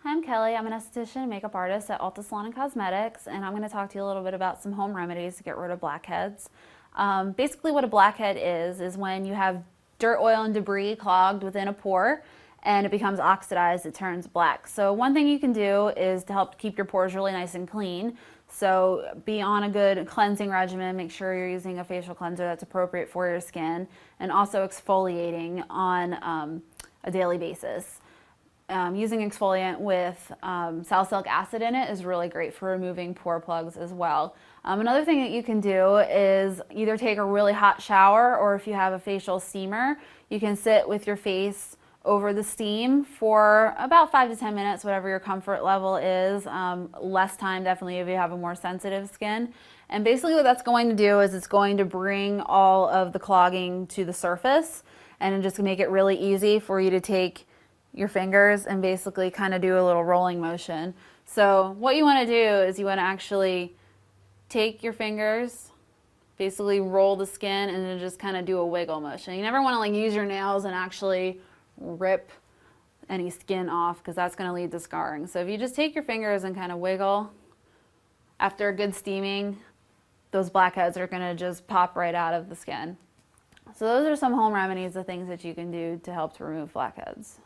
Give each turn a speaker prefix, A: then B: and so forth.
A: Hi, I'm Kelly. I'm an esthetician and makeup artist at Ulta Salon and Cosmetics, and I'm going to talk to you a little bit about some home remedies to get rid of blackheads. Basically what a blackhead is when you have dirt, oil, and debris clogged within a pore and it becomes oxidized, it turns black. So one thing you can do is to help keep your pores really nice and clean. So be on a good cleansing regimen, make sure you're using a facial cleanser that's appropriate for your skin, and also exfoliating on a daily basis. Using exfoliant with salicylic acid in it is really great for removing pore plugs as well. Another thing that you can do is either take a really hot shower, or if you have a facial steamer, you can sit with your face over the steam for about 5 to 10 minutes, whatever your comfort level is. Less time definitely if you have a more sensitive skin. And basically what that's going to do is it's going to bring all of the clogging to the surface, and just make it really easy for you to take your fingers and basically kind of do a little rolling motion. So what you want to do is you want to actually take your fingers, basically roll the skin, and then just kind of do a wiggle motion. You never want to use your nails and actually rip any skin off, because that's going to lead to scarring. So if you just take your fingers and kind of wiggle, after a good steaming, those blackheads are going to just pop right out of the skin. So those are some home remedies, the things that you can do to help to remove blackheads.